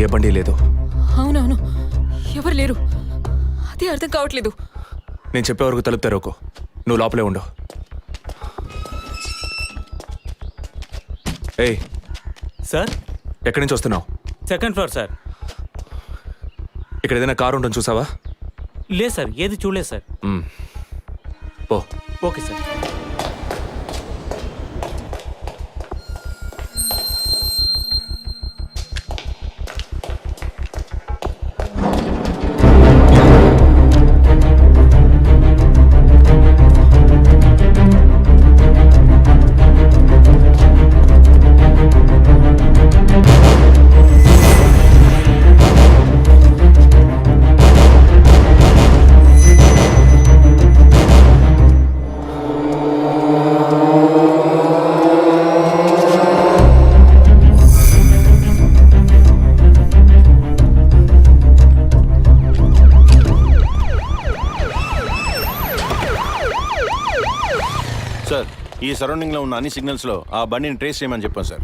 ఏ బండి లేదు. అవునవును, ఎవరు లేరు. అదే అర్థం కావట్లేదు. నేను చెప్పే వరకు తలుపు తెరవకు. నువ్వు లోపలే ఉండు. ఏయ్ సార్, ఎక్కడి నుంచి వస్తున్నావు? Second floor sir. ఇక్కడ ఏదైనా కారు ఉంటుంది చూసావా? లేదు సార్, ఏది చూడలేదు సార్. పో. Okay sir. సార్, ఈ సరౌండింగ్లో ఉన్న అన్ని సిగ్నల్స్లో ఆ బండిని ట్రేస్ చేయమని చెప్పాను సార్.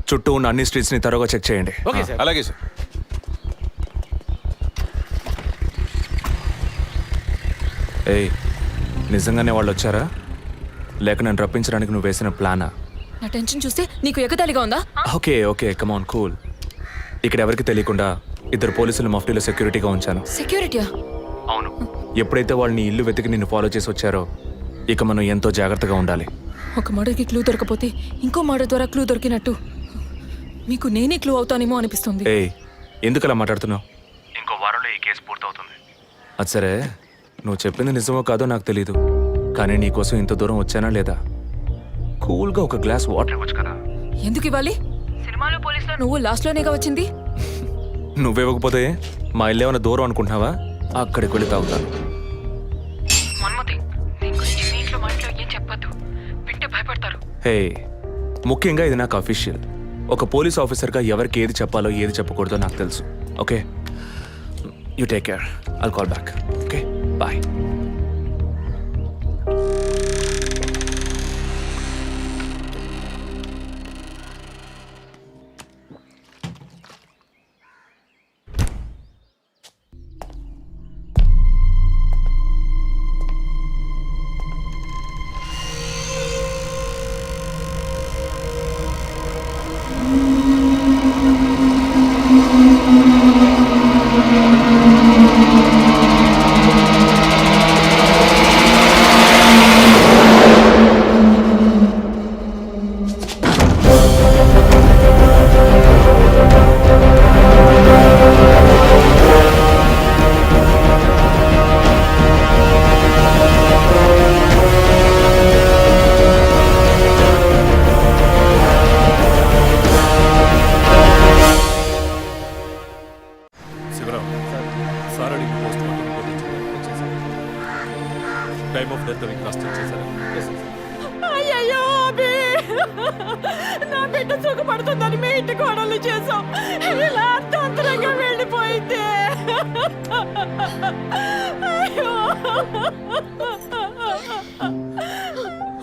చుట్టూ ఉన్న అన్ని స్ట్రీట్స్ని తరోగా చెక్ చేయండి. Okay sir. అలాగే సార్. ఏయ్, నిజంగానే వాళ్ళు వచ్చారా లేక నన్ను రప్పించడానికి నువ్వు వేసిన ప్లానా? నా టెన్షన్ చూస్తే నీకు ఎగతాళిగా ఉందా? ఓకే ఓకే, కమాన్ కూల్. ఇక్కడ ఎవరికి తెలియకుండా 2 పోలీసులు మఫ్టీలో సెక్యూరిటీగా ఉంచాను. సెక్యూరిటీయా? అవును. ఎప్పుడైతే వాళ్ళు నీ ఇల్లు వెతికి నిన్ను ఫాలో చేసి వచ్చారో ఇక మనం ఎంతో జాగ్రత్తగా ఉండాలి. ఒక మర్డర్కి క్లూ దొరకపోతే ఇంకో మర్డర్ ద్వారా క్లూ దొరికినట్టు మీకు నేనే క్లూ అవుతానేమో అనిపిస్తుంది. ఏయ్, ఎందుకు అలా మాట్లాడుతున్నావు? ఇంకో వారంలో ఈ కేసు పూర్తవుతుంది. అది సరే, నువ్వు చెప్పింది నిజమో కాదో నాకు తెలీదు, కానీ నీకోసం ఇంత దూరం వచ్చానా లేదా? కూల్గా ఒక గ్లాస్ వాటర్ ఇవ్వచ్చు కదా. ఎందుకు ఇవ్వాలి? సినిమాలో పోలీసులో నువ్వు లాస్ట్లోనేగా వచ్చింది. నువ్వివ్వకపోతే మా ఇల్లు ఏమైనా దూరం అనుకుంటున్నావా? అక్కడికి వెళ్ళి తాగుతాను. హే, ముఖ్యంగా ఇది నాకు అఫీషియల్. ఒక పోలీస్ ఆఫీసర్గా ఎవరికి ఏది చెప్పాలో ఏది చెప్పకూడదో నాకు తెలుసు. Okay, you take care. I'll call back. Okay, bye. Time of death casting చేశారు. అయ్యయ్యో అభి, నా బిడ్డ సుఖపడుతుందని మీ ఇంటి కోడలు చేసాం. ఇలా అర్థాంతరంగా వెళ్ళిపోయింది. అయ్యో.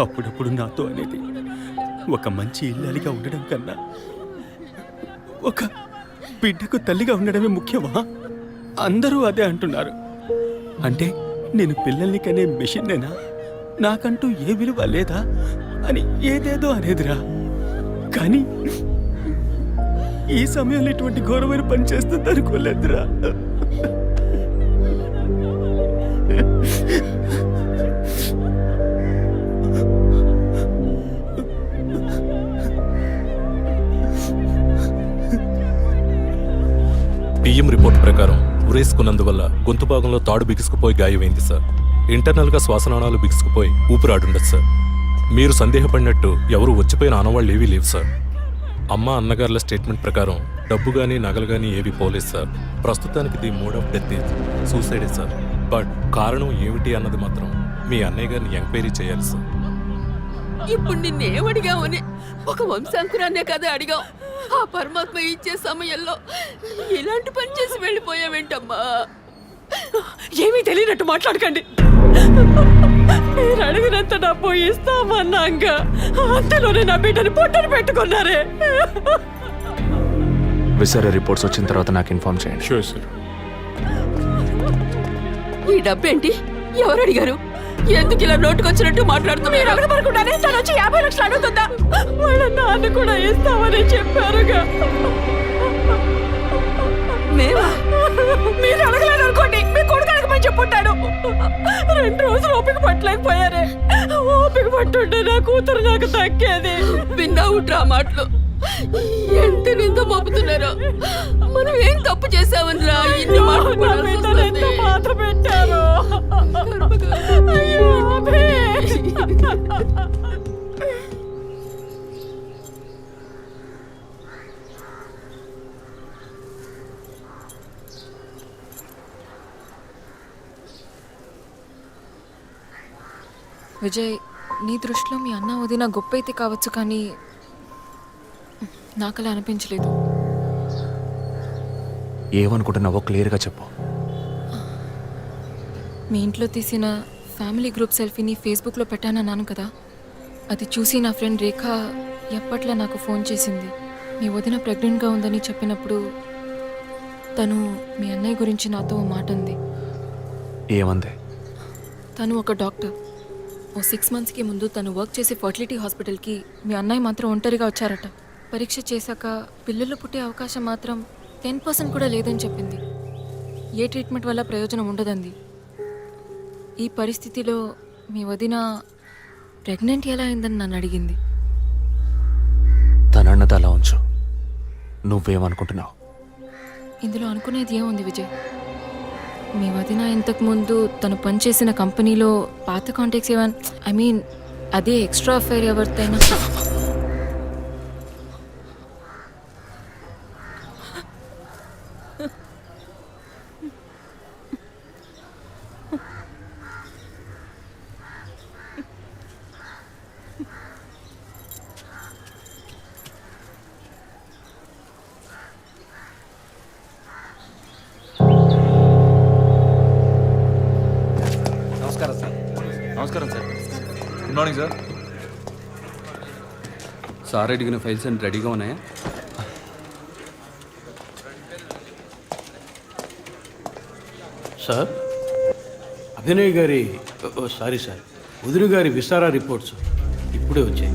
అప్పుడప్పుడు నాతో అనేది ఒక మంచి ఇల్లాలిగా ఉండడం కన్నా ఒక బిడ్డకు తల్లిగా ఉండడమే ముఖ్యమా? అందరూ అదే అంటున్నారు. అంటే నేను పిల్లల్ని కనే మెషిన్నేనా? నాకంటూ ఏ విలువ లేదా అని ఏదేదో అనేదిరా. కానీ ఈ సమయంలో ఇటువంటి ఘోరమైన పని చేస్తుంది అనుకోలేదురా. పిఎం రిపోర్ట్ ప్రకారం ఉరేసుకున్నందువల్ల గొంతు భాగంలో తాడు బిగుసుకుపోయి గాయమైంది సార్. ఇంటర్నల్గా శ్వాసనాళాలు బిగుసుకుపోయి ఊపిరాడుండదు సార్. మీరు సందేహపడినట్టు ఎవరు వచ్చిపోయిన ఆనవాళ్ళు ఏవీ లేవు సార్. అమ్మ అన్నగారుల స్టేట్మెంట్ ప్రకారం డబ్బు కానీ నగలు కానీ ఏవి పోలేదు సార్. ప్రస్తుతానికి the mode of death is సూసైడే సార్. బట్ కారణం ఏమిటి అన్నది మాత్రం మీ అన్నయ్య గారిని ఎంక్వైరీ చేయాలి సార్. ఇప్పుడు నిన్నేమడిగావని ఒక వంశాంకురాన్నే కదా అడిగావు. ఆ పరమాత్మ ఇచ్చే సమయంలో ఇలాంటి పని చేసి వెళ్ళిపోయావేంటమ్మా? ఏమీ తెలియనట్టు మాట్లాడకండి. మీరు అడిగినంత డబ్బు ఇస్తామన్నాక అంతలోనే నా బిడ్డని పొట్టను పెట్టుకున్నారే. విసరా రిపోర్ట్స్ వచ్చిన తర్వాత నాకు ఇన్ఫార్మ్ చేయండి. Sure sir. ఈ డబ్బేంటి? ఎవరు అడిగారు? ఎందుకు ఇలా నోటుకొచ్చినట్టు మాట్లాడుతున్నారు? మీరు అక్కడ పడుకుంటానే తను వచ్చి 50 లక్షలు అడుగుతుందా? వాళ్ళ నాన్న కూడా ఇస్తామని చెప్పారుగా. మేమా? మీరు అడగలేదు అనుకోండి, మీ కొడుకు అడగమని చెప్పుంటాడు. 2 రోజులు ఓపిక పట్టలేకపోయారే. ఓపిక పట్టుంటే నా కూతురు నాకు దక్కేది. విన్నావుట్రా మాటలు ఎంత నింద మోపుతున్నారో. మనం ఏం తప్పు చేసామనిరా ఇన్ని మాటలు ఎంత బాధ పెట్టారు. విజయ్, నీ దృష్టిలో మీ అన్న వదిన గొప్ప అయితే కావచ్చు, కానీ నాకు అలా అనిపించలేదు. ఏమనుకుంటున్నావో క్లియర్గా చెప్పు. మీ ఇంట్లో తీసిన ఫ్యామిలీ గ్రూప్ సెల్ఫీని ఫేస్బుక్లో పెట్టానన్నాను కదా, అది చూసి నా ఫ్రెండ్ రేఖ ఎప్పట్లా నాకు ఫోన్ చేసింది. మీ వదిన ప్రెగ్నెంట్గా ఉందని చెప్పినప్పుడు తను మీ అన్నయ్య గురించి నాతో ఓ మాట అంది. ఏమంది? తను ఒక డాక్టర్. ఓ 6 మంత్స్కి ముందు తను వర్క్ చేసే ఫర్టిలిటీ హాస్పిటల్కి మీ అన్నయ్య మాత్రం ఒంటరిగా వచ్చారట. పరీక్ష చేశాక పిల్లలు పుట్టే అవకాశం మాత్రం 10% కూడా లేదని చెప్పింది. ఏ ట్రీట్మెంట్ వల్ల ప్రయోజనం ఉండదంది. ఈ పరిస్థితిలో మీ వదిన ప్రెగ్నెంట్ ఎలా అయిందని నన్ను అడిగింది. తనన్నది అలా ఉంచు. నువ్వేమనుకుంటున్నావు? ఇందులో అనుకునేది ఏముంది విజయ్? మీ వదిన ఇంతకుముందు తను పనిచేసిన కంపెనీలో పాత కాంటాక్ట్స్ ఏమైనా అదే ఎక్స్ట్రా అఫైర్ ఎవరితైనా నమస్కారం sir. Good morning sir. Sir అడిగిన ఫైల్స్ అన్ని రెడీగా ఉన్నాయా? సార్, అభినయ్ గారి సారీ సార్, వదిన గారి విసారా రిపోర్ట్స్ ఇప్పుడే వచ్చాయి.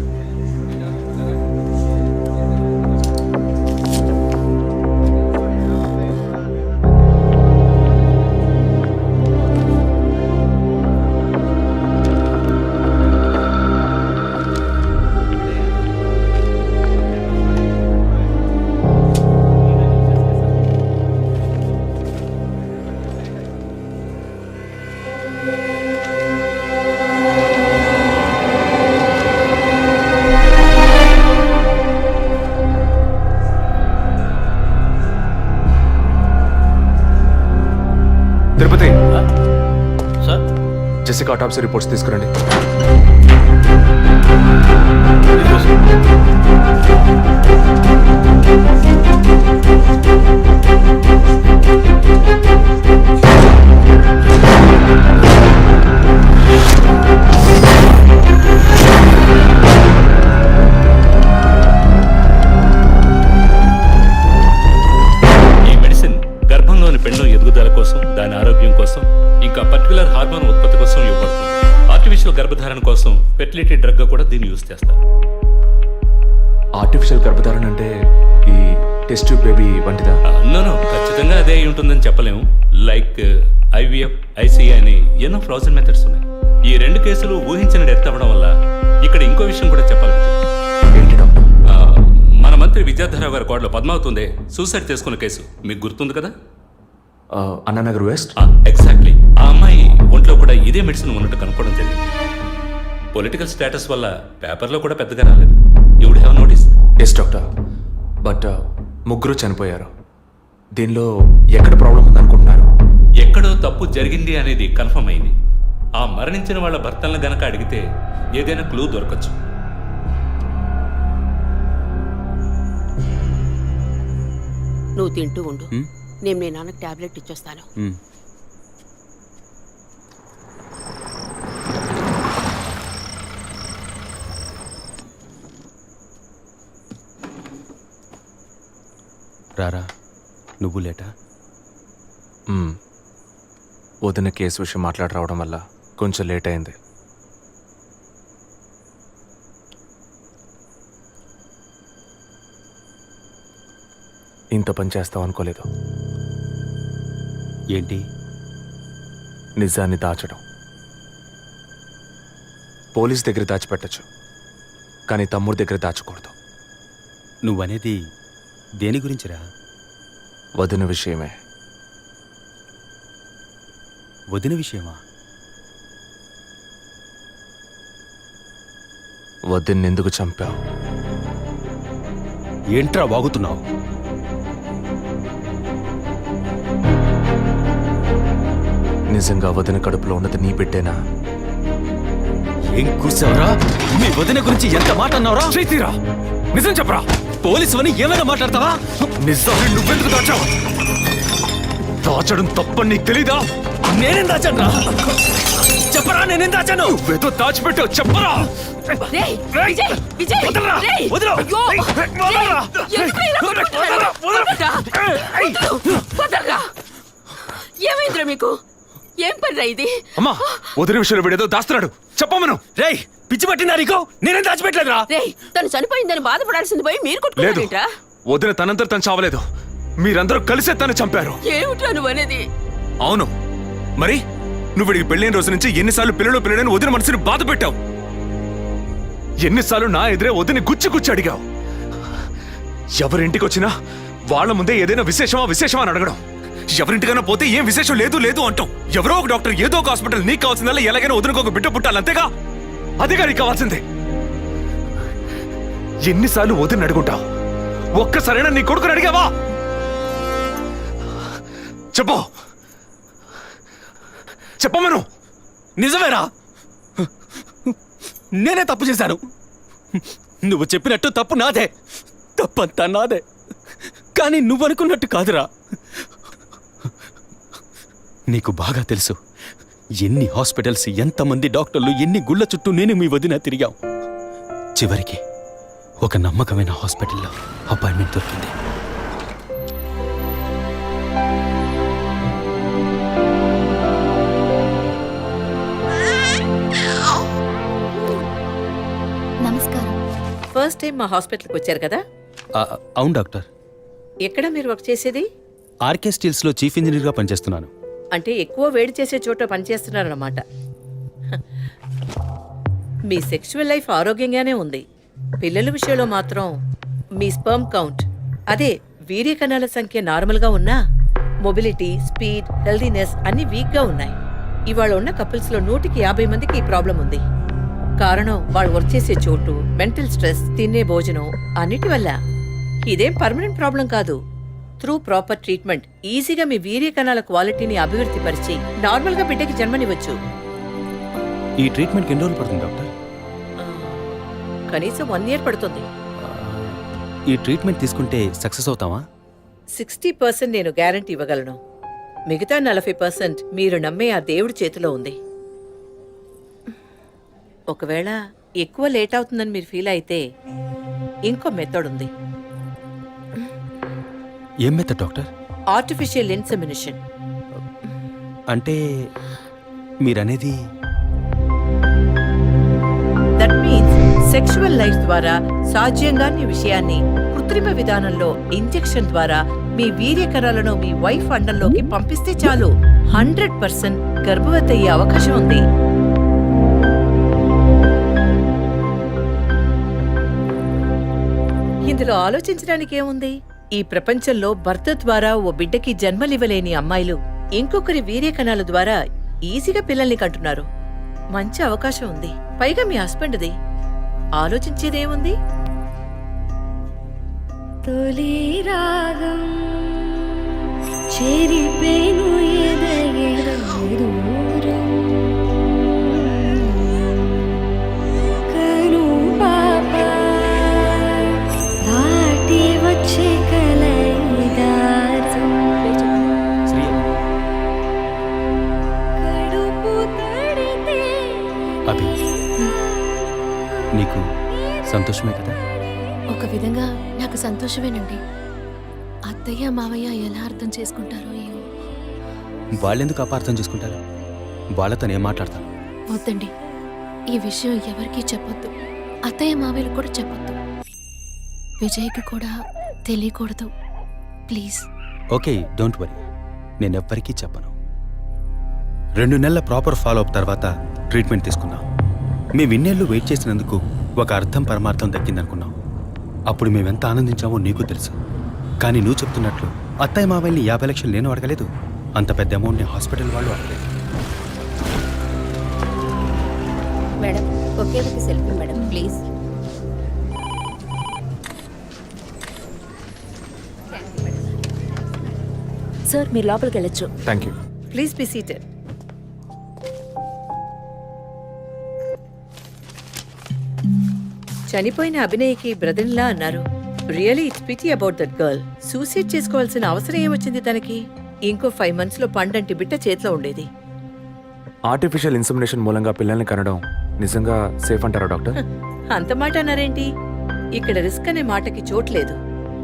తిరుపతి, సార్, జెసికా ఆటాప్సీ రిపోర్ట్స్ తీసుకురండి. ఈ మెడిసిన్ గర్భంలోని పెండం ఎదుగుదల కోసం, దాని ఆరోగ్యం కోసం, ఇంకా పర్టికులర్ హార్మోన్ ఉత్పత్తి కోసం ఇవ్వబడుతుంది. ఆర్టిఫిషియల్ గర్భధారణ కోసం ఫెర్టిలిటీ డ్రగ్ గా కూడా దీన్ని యూజ్ చేస్తారు. ఆర్టిఫిషియల్ గర్భధారణ అంటే ఈ టెస్ట్ ట్యూబ్ బేబీ వంటిదా? నో ఖచ్చితంగా అదే అయి ఉంటుందని చెప్పలేము. లైక్ ఐవీఎఫ్, ఐసీఐ అని ఎన్నో ఫ్రోజన్ మెథడ్స్ ఉన్నాయి. ఈ 2 కేసులు ఊహించిన డెత్ అవ్వడం వల్ల ఇక్కడ ఇంకో విషయం కూడా చెప్పాలి. ఏంటి డాక్టర్? మన మంత్రి విద్యాధరరావు గారి కోడలో పద్మావతి సూసైడ్ చేసుకున్న కేసు మీకు గుర్తుంది కదా? అన్నానగర్ వెస్ట్. ఎగ్జాక్ట్లీ. ఆ అమ్మాయి ఒంట్లో కూడా ఇదే మెడిసిన్ ఉన్నట్టు కనుక్కోవడం జరిగింది. పొలిటికల్ స్టేటస్ వల్ల పేపర్లో కూడా పెద్దగా రాలేదు. You would have notice. Yes doctor, but ముగ్గురు చనిపోయారు. దీనిలో ఎక్కడ ప్రాబ్లం ఉందనుకుంటున్నారు? ఎక్కడో తప్పు జరిగింది అనేది కన్ఫర్మ్ అయింది. ఆ మరణించిన వాళ్ళ భర్తలను గనక అడిగితే ఏదైనా క్లూ దొరకచ్చు. నువ్వు తింటూ ఉండు, నేను మీ నాన్నకు టాబ్లెట్ ఇచ్చొస్తాను. రారా నువ్వు లేటా? వదిన కేసు విషయం మాట్లాడి రావడం వల్ల కొంచెం లేట్ అయింది. ఇంత పని చేస్తావు అనుకోలేదు. ఏంటి? నిజాన్ని దాచడం. పోలీస్ దగ్గర దాచిపెట్టచ్చు, కానీ తమ్ముడి దగ్గర దాచకూడదు. నువ్వనేది దేని గురించిరా? వదిన విషయమే. వదిన విషయమా? వదిన్నెందుకు చంపావు? ఏంట్రా వాగుతున్నావు? నిజంగా వదిన కడుపులో ఉన్నది నీ బిడ్డేనా? ఏం కూర్చావురా? మీ వదిన గురించి ఎంత మాట అన్నావురా? చేతిరా, నిజం చెప్పరా. పోలీసు అని ఏమైనా మాట్లాడతావా? నిజాన్ని నువ్వెందుకు దాచావు? దాచడం తప్పని నీకు తెలీదా? నేనేం దాచాను? చెప్పరా, నేనేం దాచాను? నువ్వేదో దాచిపెట్టావు, చెప్పరా. రేయ్, విజయ్, విజయ్, వదలరా, రేయ్, వదలరా. అయ్యో, వదలరా. ఎందుకు ఇలా కొట్టుకుంటున్నారు? వదలరా, వదలరా. ఏమైందిరా మీకు? ఏం పనిరా ఇది? అమ్మా, వదిన విషయంలో వీడేదో దాస్తున్నాడు, చెప్పమను. రేయ్, పిచ్చి పట్టిందా నీకు? నేనేం దాచిపెట్టలేదురా. రేయ్, తను చనిపోయిందని బాధపడాల్సింది పోయి మీరు లేదు, కొట్టుకుంటారేంట్రా? వదిన తనంతట తను చావలేదు. మీరందరూ కలిసే తను చంపారు. ఏమిట్రా నువ్వు అనేది? అవును, మరి నువ్వు వీడికి పెళ్ళైన రోజు నుంచి ఎన్నిసార్లు పిల్లలని వదిన మనసుని బాధ పెట్టావు? ఎన్నిసార్లు నా ఎదురే వదిని గుచ్చి అడిగావు? ఎవరింటికి వచ్చినా వాళ్ళ ముందే ఏదైనా విశేషమా అని అడగడం. ఎవరింటికైనా పోతే ఏం విశేషం లేదు అంటాం. ఎవరో ఒక డాక్టర్, ఏదో ఒక హాస్పిటల్, నీకు కావాల్సిందల్లా ఎలాగైనా వదినకు ఒక బిడ్డ పుట్టాలి, అంతేగా? అదేగా నీకు కావాల్సిందే. ఎన్నిసార్లు వదిన అడుగుంటావు? ఒక్కసారైనా నీ కొడుకుని అడిగావా? చెప్పమను. నిజమేరా, నేనే తప్పు చేశాను. నువ్వు చెప్పినట్టు తప్పు నాదే, తప్పంతా నాదే. కానీ నువ్వనుకున్నట్టు కాదురా. నీకు బాగా తెలుసు ఎన్ని హాస్పిటల్స్, ఎంతమంది డాక్టర్లు, ఎన్ని గుళ్ళ చుట్టూ నేను మీ వదిన తిరిగాం. చివరికి ఒక నమ్మకమైన హాస్పిటల్లో అపాయింట్మెంట్ దొరికింది. నమస్కారం. ఫస్ట్ టైం మా హాస్పిటల్కి వచ్చారు కదా? అవును డాక్టర్. ఎక్కడ మీరు వర్క్ చేసేది? ఆర్కే స్టీల్స్లో చీఫ్ ఇంజనీర్గా పనిచేస్తున్నాను. అంటే ఎక్కువ వేడి చేసే చోట పనిచేస్తున్నారన్నమాట. మీ సెక్షువల్ లైఫ్ ఆరోగ్యంగానే ఉంది. పిల్లల విషయంలో మాత్రం మీ స్పర్మ్ కౌంట్, అదే వీర్య కణాల సంఖ్య నార్మల్గా ఉన్నా మొబిలిటీ, స్పీడ్, హెల్దీనెస్ అన్ని వీక్గా ఉన్నాయి. ఇవాళ ఉన్న కపుల్స్లో 150 మందికి ఈ ప్రాబ్లం ఉంది. కారణం వాళ్ళు వర్క్ చేసే చోటు, మెంటల్ స్ట్రెస్, తినే భోజనం అన్నిటి వల్ల. ఇదేం పర్మనెంట్ ప్రాబ్లం కాదు. త్రూ ప్రాపర్ ట్రీట్మెంట్ ఈజీగా మీ వీర్య కణాల క్వాలిటీని అభివృద్ధి పరిచి నార్మల్గా బిడ్డకి జన్మనివ్వచ్చు. ఈ ట్రీట్మెంట్కి ఎన్ని రోజులు పడుతుంది డాక్టర్? కనీసం 1 year పడుతుంది. ఈ ట్రీట్మెంట్ తీసుకుంటే సక్సెస్ అవుతావా? 60% నేను గ్యారంటీ ఇవ్వగలను. మిగతా 40% మీరు నమ్మే ఆ దేవుడి చేతిలో ఉంది. ఒకవేళ ఎక్కువ లేట్ అవుతుందని మీరు ఫీల్ అయితే ఇంకో మెథడ్ ఉంది. ఏం మెథడ్ డాక్టర్? Artificial insemination. అంటే మీరనేది? దట్ మీన్స్ సెక్షువల్ లైఫ్ ద్వారా సాధ్యంగాని విషయాన్ని కృత్రిమ విధానంలో ఇంజెక్షన్ ద్వారా మీ వీర్యకణాలను మీ వైఫ్ అండంలోకి పంపిస్తే చాలు 100% గర్భవతి అయ్యే అవకాశం ఉంది. ఇందులో ఆలోచించడానికి ఏముంది? ఈ ప్రపంచంలో భర్త ద్వారా ఓ బిడ్డకి జన్మలివ్వలేని అమ్మాయిలు ఇంకొకరి వీర్యకణాల ద్వారా ఈజీగా పిల్లల్ని కంటున్నారు. మంచి అవకాశం ఉంది. పైగా మీ హస్బెండ్ది. ఆలోచించేదేముంది? తొలి రాగం చెరిపేను ఎదగెదూరం కను పాప దాటి వచ్చే కలైదారం కడుపు తడితే అభి, నీకు సంతోషమే కదా? ఒక విధంగా నాకు సంతోషమేనండి. ఆ అత్తయ్య మావయ్య ఎలా అర్థం చేసుకుంటారో ఏమో. వాళ్ళెందుకు అపార్థం చేసుకుంటారు? వాళ్ళతో నేను మాట్లాడతాను. వద్దండి, ఈ విషయం ఎవరికీ చెప్పొద్దు. అత్తయ్య మావయ్యలు కూడా చెప్పొద్దు. విజయ్కి కూడా తెలియకూడదు, ప్లీజ్. ఓకే, డోంట్ వరీ, నేను ఎవ్వరికీ చెప్పను. 2 నెలల ప్రాపర్ ఫాలో అప్ తర్వాత ట్రీట్మెంట్ తీసుకున్నాం. మేము ఇన్నేళ్ళు వెయిట్ చేసినందుకు ఒక అర్థం పరమార్థం దక్కిందనుకున్నాం. అప్పుడు మేమెంత ఆనందించామో నీకు తెలుసు. కానీ నువ్వు చెప్తున్నట్లు అత్తయ్య మావయ్యని 50 లక్షలు నేను అడగలేదు, అంత పెద్ద అమౌంట్ని హాస్పిటల్ వాళ్ళు అడగలేదు. మేడం ఒకే ఒక సెల్ఫీ మేడం ప్లీజ్. సార్ మీరు లోపలికి వెళ్ళొచ్చు. Thank you. Please be seated. చనిపోయిన అభినయకి బ్రదర్లా అన్నారు. Really it's pity about that girl. Suicide చేసుకోవాల్సిన అవసరం ఏమొచ్చింది తనకి? ఇంకో 5 months లో పండంటి బిడ్డ చేతిలో ఉండేది. ఆర్టిఫిషియల్ ఇన్సమినేషన్ మూలంగా పిల్లల్ని కనడం నిజంగా సేఫ్ అంటారా డాక్టర్? అంత మాట అన్నారేంటి? ఇక్కడ రిస్క్ అనే మాటకి చోట్లేదు.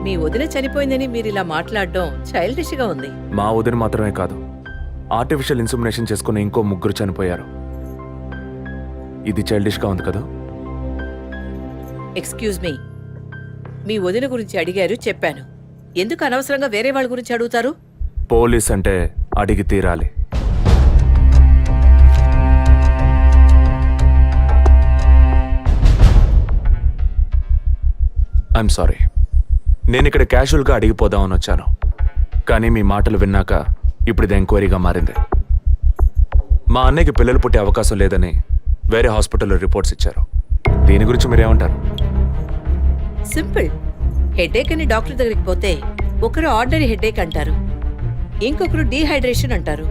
మీ వదిన చనిపోయిందని మీరు ఇలా మాట్లాడడం చైల్డిష్ గా ఉంది. మా వదిన మాత్రమే కాదు, ఆర్టిఫిషియల్ ఇన్సమినేషన్ చేసుకున్న ఇంకో 3 చనిపోయారు. ఇది చైల్డిష్గా ఉంది కదా? ఎక్స్క్యూజ్ మీ, మీ వదిన గురించి అడిగారు, చెప్పాను. ఎందుకు అనవసరంగా వేరే వాళ్ళ గురించి అడుగుతారు? పోలీస్ అంటే అడిగి తీరాలి. ఐఎమ్ సారీ, నేను ఇక్కడ క్యాజువల్గా అడిగిపోదామని వచ్చాను. కానీ మీ మాటలు విన్నాక ఇప్పుడు ఇది ఎంక్వైరీగా మారింది. మా అన్నయ్యకి పిల్లలు పుట్టే అవకాశం లేదని వేరే హాస్పిటల్లో రిపోర్ట్స్ ఇచ్చారు. దీని గురించి మీరేమంటారు? సింపుల్. హెడేక్ అని డాక్టర్ దగ్గరికి పోతే ఒకరు ఆర్డినరీ హెడేక్ అంటారు, ఇంకొకరు డీహైడ్రేషన్ అంటారు,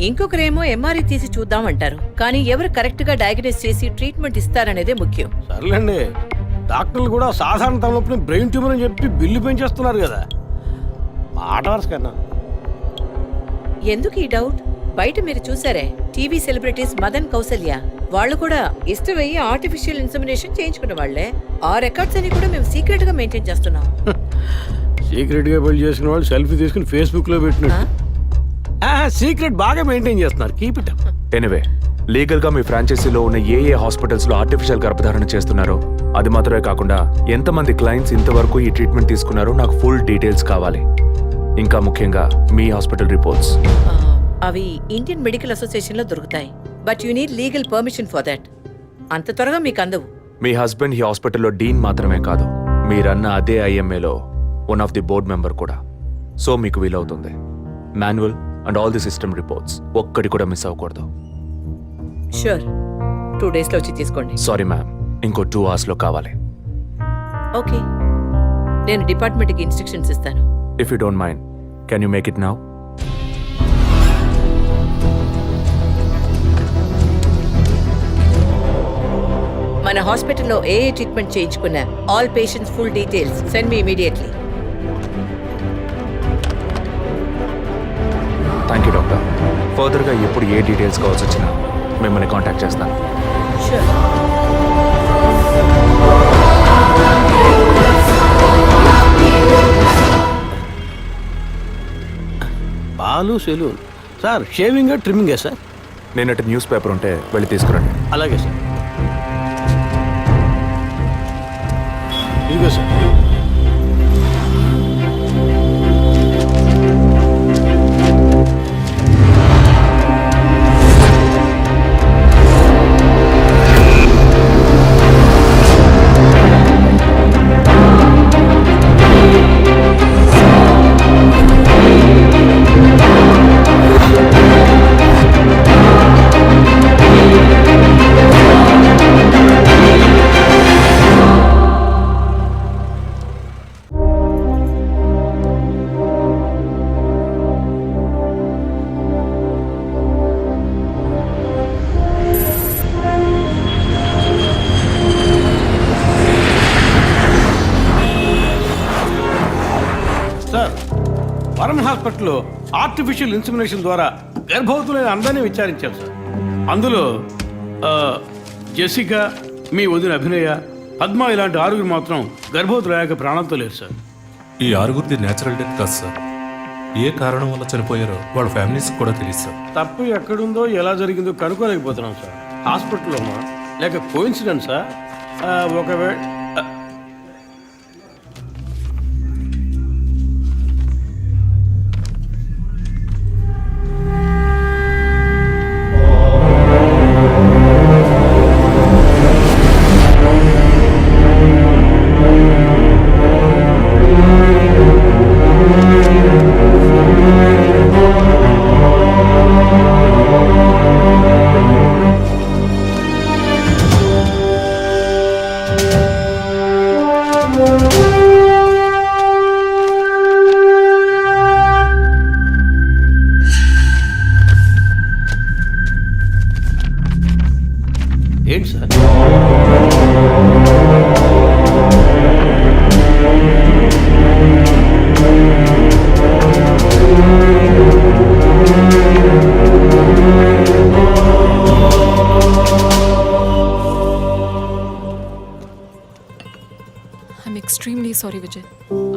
ఇంకొకరేమో ఎంఆర్ఐ తీసి చూద్దాం అంటారు. కానీ ఎవరు కరెక్ట్ గా డయాగ్నోస్ చేసి ట్రీట్మెంట్ ఇస్తారనేదే ముఖ్యం. సర్లేండి, డాక్టర్లు కూడా సాధారణ తలనొప్పిని బ్రెయిన్ ట్యూమర్ అని చెప్పి బిల్లు పెంచేస్తున్నారు కదా. మాట వరుస కన్నా. ఎందుకు ఈ డౌట్? బయట మీరు చూసారే, టీవీ సెలబ్రిటీస్ మదన్ కౌసల్య వాళ్ళు కూడా ఇష్టమయ్యి ఆర్టిఫిషియల్ ఇన్సమినేషన్ చేయించుకున్న వాళ్లే. ఆ రికార్డ్స్ అని కూడా మేము సీక్రెట్ గా మెయింటైన్ చేస్తున్నాం. సీక్రెట్ గా పెళ్లి చేసుకున్న వాళ్ళు సెల్ఫీ తీసుకుని ఫేస్బుక్ లో పెట్టినట్టు సీక్రెట్ బాగా మెయింటైన్ చేస్తున్నారు. Keep it up. Anyway, legal గా మీ ఫ్రాంచైజీలో ఉన్న ఏ హాస్పిటల్స్ లో ఆర్టిఫిషియల్ గర్భధారణ చేస్తున్నారో, అది మాత్రమే కాకుండా ఎంతమంది క్లయింట్స్ ఇంతవరకు ఈ ట్రీట్మెంట్ తీసుకున్నారో నాకు ఫుల్ డీటెయిల్స్ కావాలి. ఇంకా ముఖ్యంగా మీ హాస్పిటల్ రిపోర్ట్స్. అవి ఇండియన్ మెడికల్ అసోసియేషన్ లో దొరుకుతాయి. But you need legal permission for that. అంత త్వరగా మీకు అందవు. మీ హస్బెండ్ ఈ హాస్పిటల్లో డీన్ మాత్రమే కాదు, మీరన్న అదే ఐఎంఏలో one of the board member కూడా. సో మీకు వీలవుతుంది. Manual and all the system reports ఒక్కటి కూడా మిస్ అవ్వకూడదు. షూర్, 2 days లో వచ్చి తీసుకోండి. సారీ మ్యామ్, ఇంకో 2 hours లో కావాలి. ఓకే, నేను డిపార్ట్మెంట్కి ఇన్స్ట్రక్షన్స్ ఇస్తాను. If you don't mind, can you make it now? మన హాస్పిటల్లో ఏ ట్రీట్మెంట్ చేయించుకున్నా all patients full details send me immediately. Thank you doctor. ఫర్దర్గా ఎప్పుడు ఏ డీటెయిల్స్ కావాల్సి వచ్చినా మిమ్మల్ని కాంటాక్ట్ చేస్తాను. షూర్. పాలు సెలూన్ సార్, షేవింగ్ ట్రిమ్మింగే సార్. నేనటి న్యూస్ పేపర్ ఉంటే వెళ్ళి తీసుకురండి. అలాగే సార్. ఇదిగో సార్. వరం హాస్పిటల్లో ఆర్టిఫిషియల్ ఇన్సమినేషన్ ద్వారా గర్భవతులైన అందరినీ విచారించాం సార్. అందులో జెసికా, మీ వదిన అభినయ, పద్మ ఇలాంటి 6 మాత్రం గర్భవతులయ్యాక ప్రాణంతో లేరు సార్. ఈ ఆరుగురిది నేచురల్ డెత్ కాదు సార్. ఏ కారణం వల్ల చనిపోయారో వాళ్ళ ఫ్యామిలీస్ కూడా తెలియదు సార్. తప్పు ఎక్కడుందో ఎలా జరిగిందో కనుక్కోలేకపోతున్నాం సార్. హాస్పిటల్లోమా లేక కోయిన్సిడెన్సా? ఒకవేళ ఏంటి sir? I'm extremely sorry Vijay.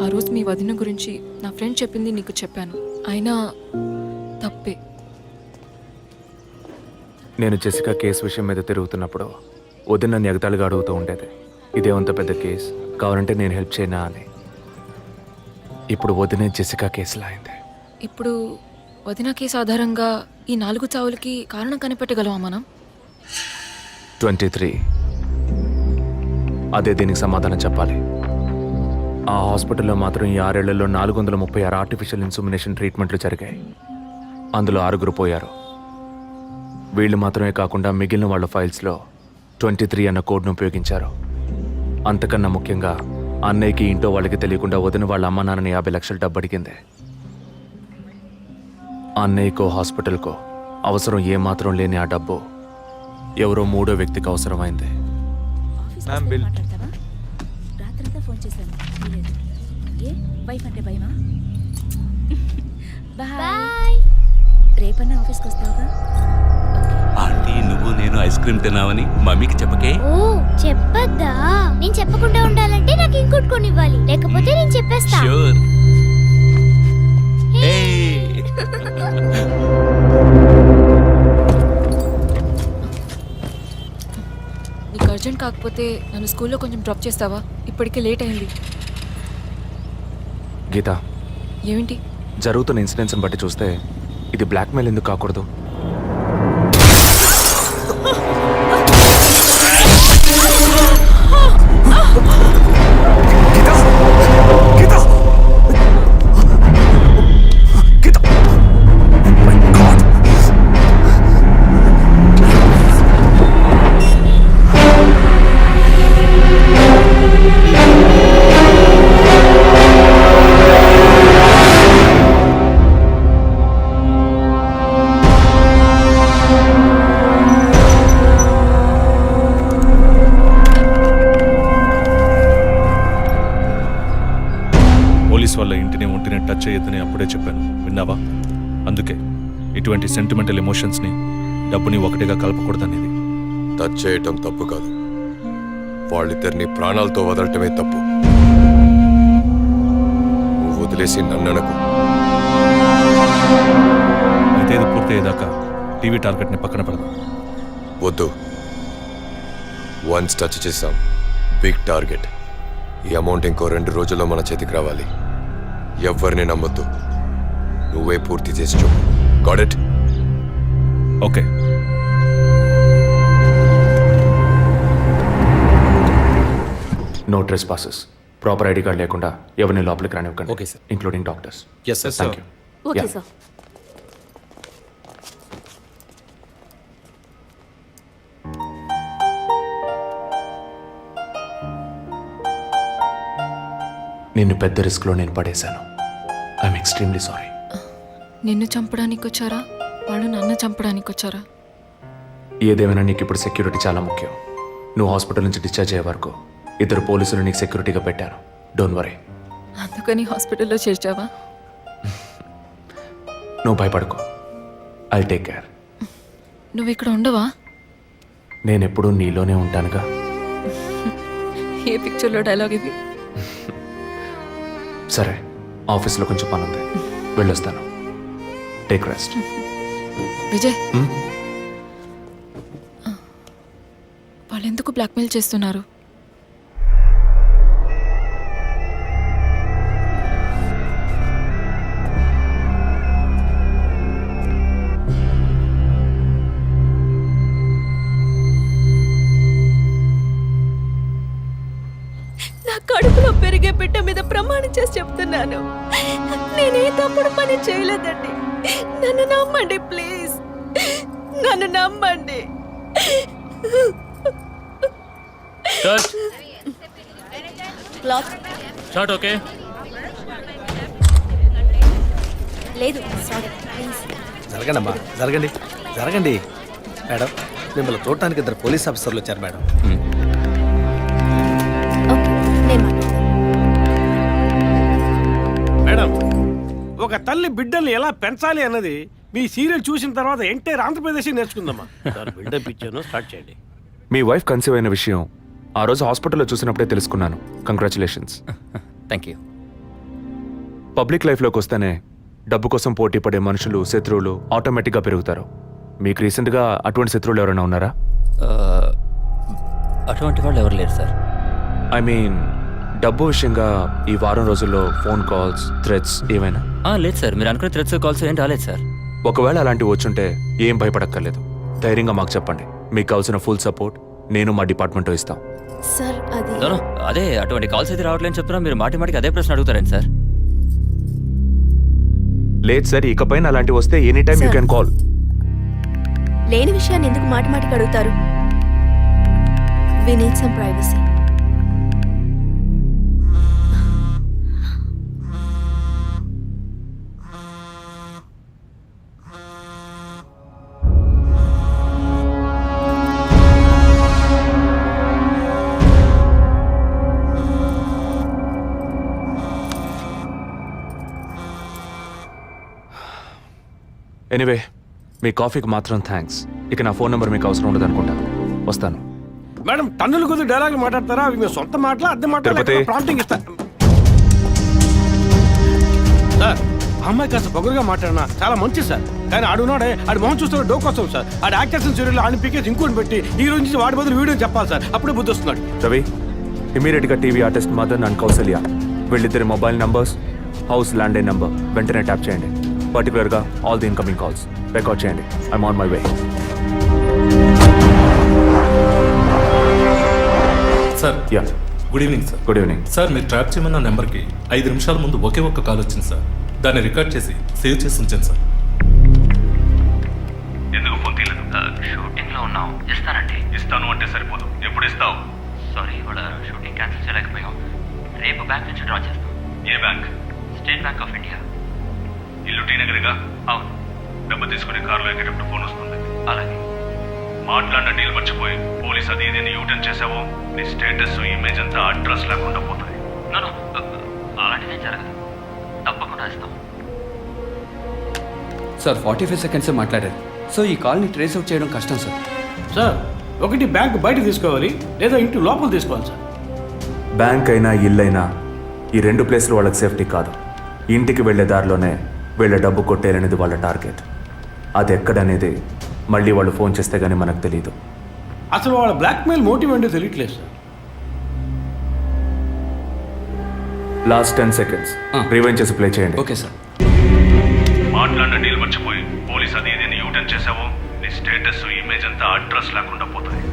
ఆ రోజు మీ వదిన గురించి నా ఫ్రెండ్ చెప్పింది నీకు చెప్పాను. అయినా తప్పే. నేను జెసికా కేసు విషయం మీద తిరుగుతున్నప్పుడు వదిన నన్ను ఎగతాళిగా అడుగుతూ ఉండేది, ఇదేమంత పెద్ద కేసు, కావాలంటే నేను హెల్ప్ చేయనా అని. ఇప్పుడు వదినే జెసికా కేసులా అయింది. ఇప్పుడు వదిన కేసు ఆధారంగా ఈ 4 చావులకి కారణం కనిపెట్టగలమా మనం? 23. అదే దీనికి సమాధానం చెప్పాలి. ఆ హాస్పిటల్లో మాత్రం ఈ 6 ఏళ్లలో 436 ఆర్టిఫిషియల్ ఇన్సుమినేషన్ ట్రీట్మెంట్లు జరిగాయి. అందులో 6 పోయారు. వీళ్ళు మాత్రమే కాకుండా మిగిలిన వాళ్ళ ఫైల్స్లో 23 అన్న కోడ్ను ఉపయోగించారు. అంతకన్నా ముఖ్యంగా అన్నయ్యకి ఇంట్లో వాళ్ళకి తెలియకుండా వదిన వాళ్ళ అమ్మ నాన్నని 50 లక్షలు డబ్బు అడిగింది. అన్నయ్యకో హాస్పిటల్కో అవసరం ఏమాత్రం లేని ఆ డబ్బు ఎవరో 3వ వ్యక్తికి అవసరమైంది. రాత్రంతా ఫోన్ చేశాను. ఏ వైఫ్ అంటే భయమా? బాయ్. రేపన్నా ఆఫీస్కి వస్తావుగా? ఆంటీ, నువ్వు నేను ఐస్ క్రీమ్ తిన్నావని మమ్మీకి చెప్పకే. ఓ చెప్పద్దా? నేను చెప్పకుండా ఉండాలంటే నాకు ఇంకోటి కొనివ్వాలి, లేకపోతే నేను చెప్పేస్తా. ష్యూర్. నీకు అర్జెంట్ కాకపోతే నన్ను స్కూల్లో కొంచెం డ్రాప్ చేస్తావా? ఇప్పటికే లేట్ అయింది. గీత, ఏమిటి? జరుగుతున్న ఇన్సిడెంట్స్ని బట్టి చూస్తే ఇది బ్లాక్మెయిల్ ఎందుకు కాకూడదు? వాళ్ళ ఇంటిని ఒంటిని టచ్ చేయొద్దని అప్పుడే చెప్పాను, విన్నావా? అందుకే ఇటువంటి సెంటిమెంటల్ ఎమోషన్స్ని డబ్బుని ఒకటిగా కలపకూడదనేది. టచ్ చేయటం తప్పు కాదు, వాళ్ళిద్దరిని ప్రాణాలతో వదలటమే తప్పు. నువ్వు వదిలేసి నన్ననకు. అయితే ఇది పూర్తయ్యేదాకా టీవీ టార్గెట్ని పక్కన పెడదాం. వద్దు, వన్స్ టచ్ చేసాం, బిగ్ టార్గెట్. ఈ అమౌంట్ ఇంకో 2 రోజుల్లో మన చేతికి రావాలి. ఎవరిని నమ్మొద్దు, నువ్వే పూర్తి చేసి చూపు. Got it? Okay. No trespasses. Proper ID card లేకుండా ఎవరిని లోపలికి రానివ్వకండి. Okay sir. Including doctors. Yes sir. Thank you. Okay sir. నిన్ను పెద్ద రిస్క్లో నేను పడేశాను. I'm extremely sorry. నిన్ను చంపడానికి వచ్చారా, వాళ్ళు నన్ను చంపడానికి వచ్చారా? ఏదేమైనా నీకు ఇప్పుడు సెక్యూరిటీ చాలా ముఖ్యం. నువ్వు హాస్పిటల్ నుంచి డిశ్చార్జ్ అయ్యే వరకు 2 పోలీసులు నీకు సెక్యూరిటీగా పెట్టాను. Don't worry. అందుకని హాస్పిటల్లో చేర్చావా? నువ్వు భయపడకు, ఐ టేక్ కేర్. నువ్వు ఇక్కడ ఉండవా? నేను ఎప్పుడూ నీలోనే ఉంటానుగా. ఏ పిక్చర్లో డైలాగ్ ఇది? సరే, ఆఫీస్లో కొంచెం పని ఉంది, వెళ్ళొస్తాను. Take rest. విజయ్, వాళ్ళు ఎందుకు బ్లాక్మెయిల్ చేస్తున్నారు? నా కడుపులో పెరిగే బిడ్డ మీద ప్రమాణం చేసి చెప్తున్నాను, నేనే తప్పుడు పని చేయలేదండి. నన్ను నమ్మండి ప్లీజ్, నన్ను నమ్మండి. Short okay. లేదు సారీ ప్లీజ్. జరగండి అమ్మా, జరగండి జరగండి. మేడం, మిమ్మల్ని చూడటానికి 2 పోలీస్ ఆఫీసర్లు వచ్చారు మేడం. ఓకే, నేను మాట్లాడతాను. మేడం, ఒక తల్లి బిడ్డల్ని ఎలా పెంచాలి అన్నది మీ సీరియల్ చూసిన తర్వాత ఎంటైర్ ఆంధ్రప్రదేశ్ నేర్చుకుందామా. బిల్డప్ ఇచ్చాను, స్టార్ట్ చేయండి. మీ వైఫ్ కన్సీవ్ అయిన విషయం ఆ రోజు హాస్పిటల్లో చూసినప్పుడే తెలుసుకున్నాను. కంగ్రాచులేషన్స్. Thank you. పబ్లిక్ లైఫ్లోకి వస్తేనే డబ్బు కోసం పోటీ పడే మనుషులు, శత్రువులు ఆటోమేటిక్గా పెరుగుతారు. మీకు రీసెంట్గా అటువంటి శత్రువులు ఎవరైనా ఉన్నారా? అటువంటి వాళ్ళు ఎవరు లేరు సార్. ఐ మీన్ డబ్బు విషయంగా ఈ వారం రోజుల్లో ఫోన్ కాల్స్, థ్రెట్స్ ఏమైనా? లేదు సార్, మీరు అనుకునే థ్రెడ్స్ కాల్స్ ఏం రాలేదు సార్. ఒకవేళ అలాంటివి వచ్చుంటే ఏం భయపడక్కర్లేదు. ధైర్యంగా మాకు చెప్పండి. మీకు కావాల్సిన ఫుల్ సపోర్ట్ నేను మా డిపార్ట్మెంట్లో ఇస్తాం. సార్ అది అదే అటువంటి కాల్స్ అయితే రావట్లేని చెప్తున్నా, మీరు మాటి మాటికి అదే ప్రశ్న అడుగుతారండి సార్. లేదు సార్, ఇకపైన అలాంటివి వస్తే any time you can call. లేని విషయాన్ని ఎందుకు మాటి మాటికి అడుగుతారు? We need some privacy. Anyway, మీ కాఫీకి మాత్రం థ్యాంక్స్. ఇక నా ఫోన్ నెంబర్ మీకు అవసరం ఉండదు అనుకుంటా. వస్తాను. మేడం, టన్నులు కొద్ది డైలాగ్ మాట్లాడతారా? అవి మీ సొంత మాటలా, అద్దె తిరుపతి. మాటలా? ప్రాంప్టింగ్ ఇస్తా. సార్, ఆ అమ్మాయి కాస్త పొగరుగా మాట్లాడినా చాలా మంచి సార్. కానీ ఆడున్నాడే, ఆడి మొహం చూస్తున్న డోకొస్తాం సార్. ఆడి యాక్టర్స్ సీరియల్ ఆడిని పీకేసి ఇంకోటి పెట్టి ఈ రోజు నుంచి వాడి బదులు వీడియో చెప్పాలి సార్. అప్పుడే బుద్ధి వస్తున్నాడు. రవి, ఇమీడియట్గా TV artist Madan and Kausalya వీళ్ళిద్దరి mobile numbers, house landline number వెంటనే ట్యాప్ చేయండి. పర్టికులర్గా all the incoming calls record చేయండి. I'm on my way. Sir, yeah, good evening sir. Good evening. Sir, మీరు ట్రాప్ చేయమన్న నెంబర్కి 5 నిమిషాల ముందు ఒకే ఒక్క కాల్ వచ్చింది సార్. దాన్ని రికార్డ్ చేసి సేవ్ చేసి ఉంచాను సార్. ఎందుకు ఫోన్ తీయలేదు? షూటింగ్ లో ఉన్నాం. ఇస్తానండి. ఇస్తాను అంటే సరిపోదు. ఎప్పుడు ఇస్తావు? సారీ, ఇవాళ షూటింగ్ క్యాన్సిల్ చేయలేకపోయాం. రేపు బ్యాంక్ నుంచి డ్రా చేస్తాం. ఏ bank? State Bank of India. ఇల్లు టీ నగర్గా? అవును. డబ్బు తీసుకుని కారులో ఎక్కేటప్పుడు ఫోన్ వస్తుంది. అలాగే. మాట్లాడిన డీల్ మర్చిపోయి పోలీస్ అది ఇది యూటర్న్ చేసావో నీ స్టేటస్, ఇమేజ్ అంతా అడ్రస్ లేకుండా పోతాయి. అలాంటిదే జరగదు. తప్పకుండా ఇస్తాం. సార్ 45 సెకండ్సే మాట్లాడారు. సో ఈ కాల్ని ట్రేస్ అవుట్ చేయడం కష్టం సార్. సార్, ఒకటి బ్యాంక్ బయట తీసుకోవాలి, లేదా ఇంటి లోపల తీసుకోవాలి సార్. బ్యాంక్ అయినా ఇల్లైనా ఈ 2 ప్లేస్లు వాళ్ళకి సేఫ్టీ కాదు. ఇంటికి వెళ్ళే దారిలోనే వీళ్ళ డబ్బు కొట్టేయాలనేది వాళ్ళ టార్గెట్. అది ఎక్కడనేది మళ్ళీ వాళ్ళు ఫోన్ చేస్తే గానీ మనకు తెలియదు. అసలు వాళ్ళ బ్లాక్మెయిల్ మోటివ్ ఏంటో తెలియట్లేదు సార్. లాస్ట్ 10 seconds రివైండ్ చేసి ప్లే చేయండి. Okay sir. మాట్లాడిన డీల్ మర్చిపోయి పోలీస్ అది ఇది యూటర్న్ చేసావో నీ స్టేటస్, ఇమేజ్ అంతా అడ్రస్ లేకుండా పోతాయి.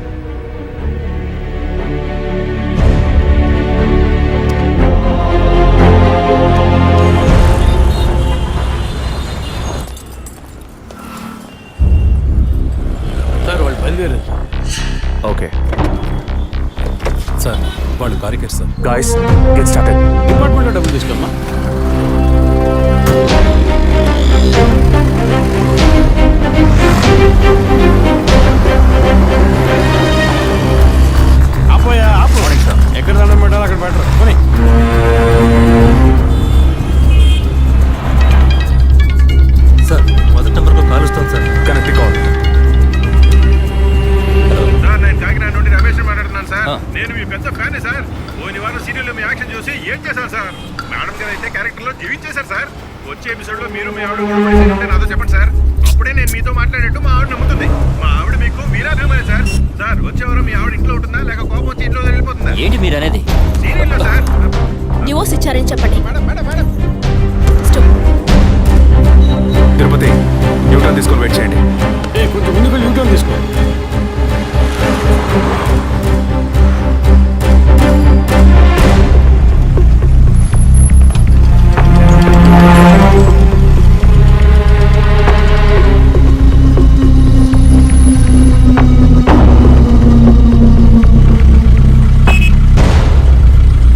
సార్, వాళ్ళు బయలుదేరారు సార్. ఓకే సార్, వాళ్ళు కారికేర్ సార్. Guys, get started. డిపార్ట్మెంట్లో డబ్బులు తీసుకోమ్మా. ఆపోయా, ఆపు. ఎక్కడ దండం పెట్టాలి అక్కడ పెట్టరు. పోనీ. సార్, మొదటి నెంబర్లో కాల్ వస్తుంది సార్. Connect call. నేను కాకినాడ నుండి రమేష్ మాట్లాడుతున్నాను సార్. నేను మీ పెద్ద ఫ్యాన్ సార్. పోయిన వారం సీరియల్ మీ యాక్షన్ చూసి ఏం చేశాను సార్. మేడం గారు అయితే ఎపిసోడ్ లో మీరు మీ ఆవిడ గొడవ ఉంటే నాతో చెప్పండి సార్. అప్పుడే నేను మీతో మాట్లాడేట్టు మా ఆవిడ నమ్ముతుంది. మా ఆవిడ మీకు వీరాభిమాని సార్. సార్ వచ్చేవారు మీ ఆవిడ ఇంట్లో ఉంటుందా లేక కోపం వచ్చి ఇంట్లో వెళ్ళిపోతుందా? ఏంటి మీరు అనేది? సీరియల్లో సార్. డివోర్స్ ఇచ్చారని చెప్పండి. Madam madam madam Tirupati Newton తీసుకొని వెయిట్ చేయండి. కొంచెం ముందుకు యూటర్న్ తీసుకో.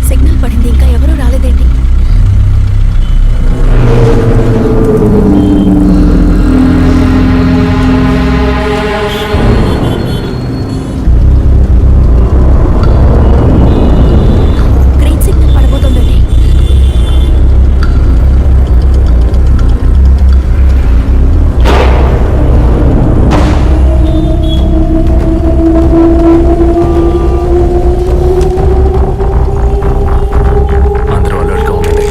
సిగ్నల్ పడింది, ఇంకా ఎవరూ రాలేదేంటి? గ్రీన్ సిగ్నల్ పడబోతుందండి. అందరూ అలర్ట్గా ఉండండి.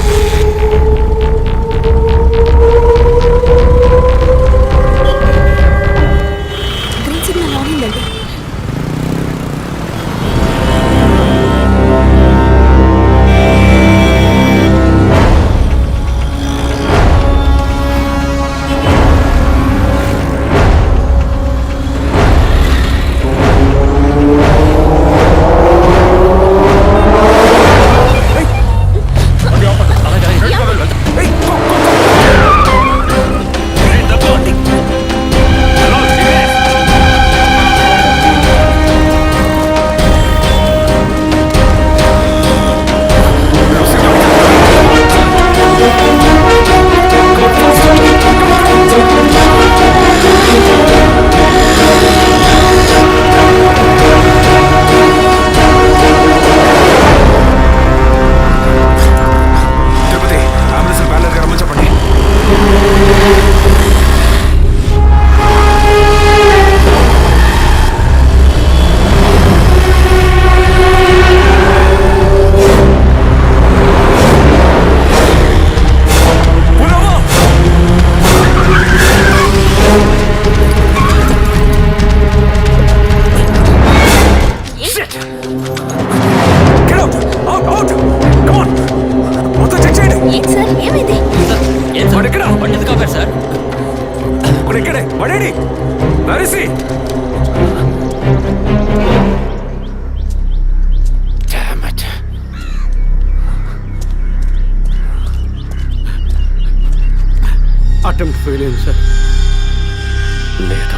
గ్రీన్ సిగ్నల్ ఆన్ అయిందండి. తిరుపతి అంబులెన్స్ బ్యాలెన్స్గా రమ్మని చెప్పండి. Get out! Out! Out! Come on! మొత్తం చెక్ చేయండి. ఏంటి సార్, ఏమైంది? వాడు ఎక్కడ? బండి ఎందుకు ఆపారు సార్? వాడు ఎక్కడే? వాడేడి? నరిసి అటెంప్ట్ ఫెయిల్ అయింది సార్. లేదు.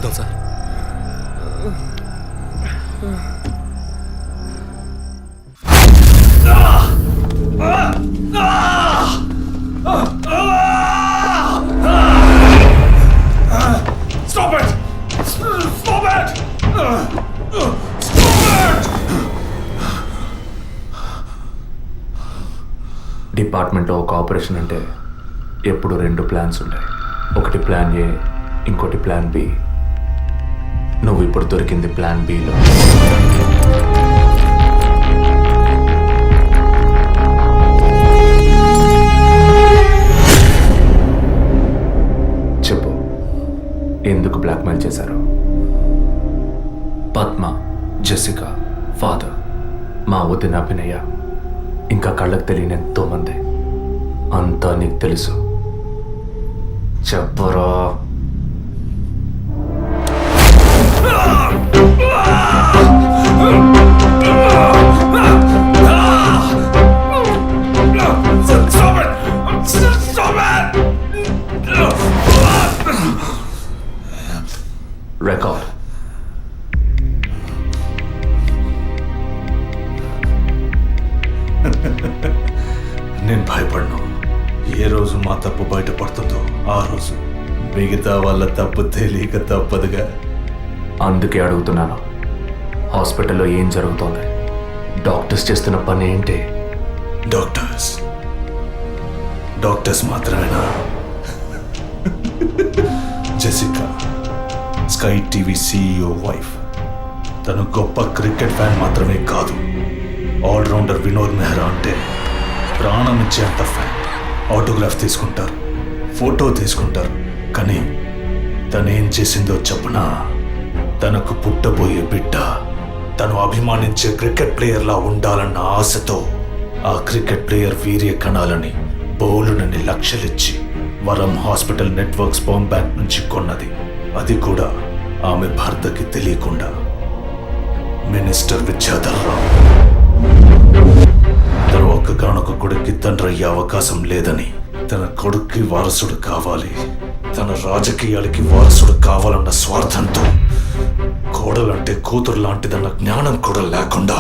చూద్దాం సార్. డిపార్ట్మెంట్లో ఒక ఆపరేషన్ అంటే ఎప్పుడు 2 ప్లాన్స్ ఉంటాయి. ఒకటి ప్లాన్ ఏ, ఇంకోటి ప్లాన్ బి. నువ్వు ఇప్పుడు దొరికింది ప్లాన్ బిలో. చెప్పు, ఎందుకు బ్లాక్మెయిల్ చేశారు? పద్మ, జెసికా, ఫాదర్, మా వదిన అభినయ, ఇంకా కళ్ళకు తెలియని ఎంతో మంది. అంతా నీకు తెలుసు. చెప్పరా. రికార్డ్. నేను భయపడను. ఏ రోజు మా తప్పు బయటపడుతుందో ఆ రోజు మిగతా వాళ్ళ తప్పు తెలియక తప్పదుగా. అందుకే అడుగుతున్నాను, హాస్పిటల్లో ఏం జరుగుతోంది? డాక్టర్స్ చేస్తున్న పని ఏంటి? డాక్టర్స్ మాత్రమేనా? Jessica, sky TV CEO wife. తను గొప్ప క్రికెట్ ఫ్యాన్ మాత్రమే కాదు, ఆల్రౌండర్ వినోద్ మెహ్రా అంటే ప్రాణం ఇచ్చేంత ఫ్యాన్. ఆటోగ్రాఫ్ తీసుకుంటారు, ఫోటో తీసుకుంటారు. కానీ తనేం చేసిందో చెప్పనా? తనకు పుట్టబోయే బిడ్డ తను అభిమానించే క్రికెట్ ప్లేయర్లా ఉండాలన్న ఆశతో ఆ క్రికెట్ ప్లేయర్ వీర్య కణాలని బౌలునని లక్షలిచ్చి వరం హాస్పిటల్ నెట్వర్క్ స్పర్మ్ బ్యాంక్ నుంచి కొన్నది. అది కూడా ఆమె భర్తకి తెలియకుండా. మినిస్టర్ విద్యాధర్ రావు తన ఒక్కగానొక్క కొడుక్కి తండ్రి అయ్యే అవకాశం లేదని, తన కొడుక్కి వారసుడు కావాలి, తన రాజకీయాలకి వారసుడు కావాలన్న స్వార్థంతో, కోడలంటే కూతురు లాంటిదన్న జ్ఞానం కూడా లేకుండా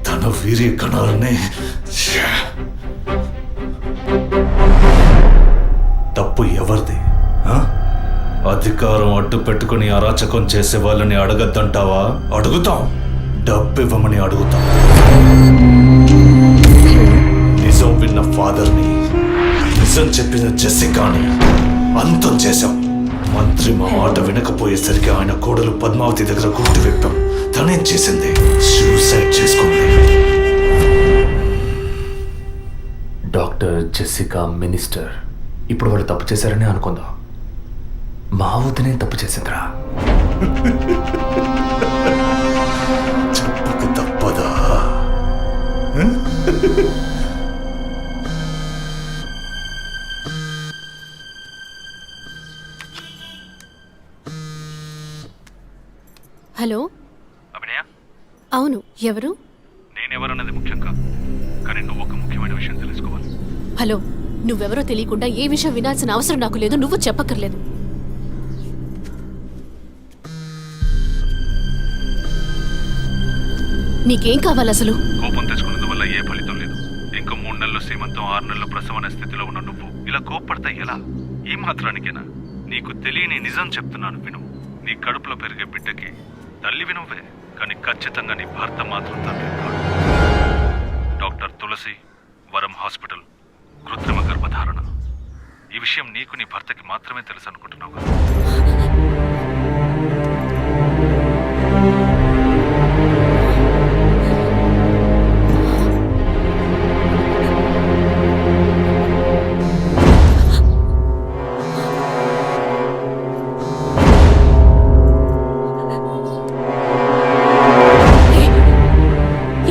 తన వీర్య కణాలనే. తప్పు ఎవరిది? అధికారం అడ్డు పెట్టుకుని అరాచకం చేసే వాళ్ళని అడగద్దంటావా? అడుగుతాం. డబ్బు ఇవ్వమని అడుగుతాం. నిజం విన్న ఫాదర్ని, నిజం చెప్పిన జెసికాని అంతం చేశాం. మంత్రి మా మాట వినకపోయేసరికి ఆయన కోడలు పద్మావతి దగ్గర గుర్తు విప్పాం. తనేం చేసింది? సూసైడ్ చేసుకుంది. డాక్టర్, జెసికా, మినిస్టర్, ఇప్పుడు వాళ్ళు తప్పు చేశారని అనుకుందాం. మా వదినే తప్పు చేసిందిరా. చెప్పక తప్పదా? హలో, అభినయ, అవును, ఎవరు? నేనెవరన్నది ముఖ్యం కాదు, కానీ నువ్వు ఒక ముఖ్యమైన విషయం తెలుసుకోవాలి. హలో, నువ్వెవరో తెలియకుండా ఏ విషయం వినాల్సిన అవసరం నాకు లేదు. నువ్వు చెప్పక్కర్లేదు. నీకేం కావాలి అసలు? కోపం తెచ్చుకున్నందువల్ల ఏ ఫలితం లేదు. ఇంకో 3 నెలలు సీమంతం, 6 నెలలు ప్రసవం అనే స్థితిలో ఉన్న నువ్వు ఇలా కోప్పడతా ఎలా? ఈ మాత్రానికేనా? నీకు తెలియని నిజం చెప్తున్నాను, విను. నీ కడుపులో పెరిగే బిడ్డకి తల్లివి నువ్వే, కానీ ఖచ్చితంగా నీ భర్త మాత్రం తండ్రి కాదు. డాక్టర్ తులసి, వరం హాస్పిటల్, కృత్రిమ గర్భధారణ. ఈ విషయం నీకు నీ భర్తకి మాత్రమే తెలుసు అనుకుంటున్నావు కదా?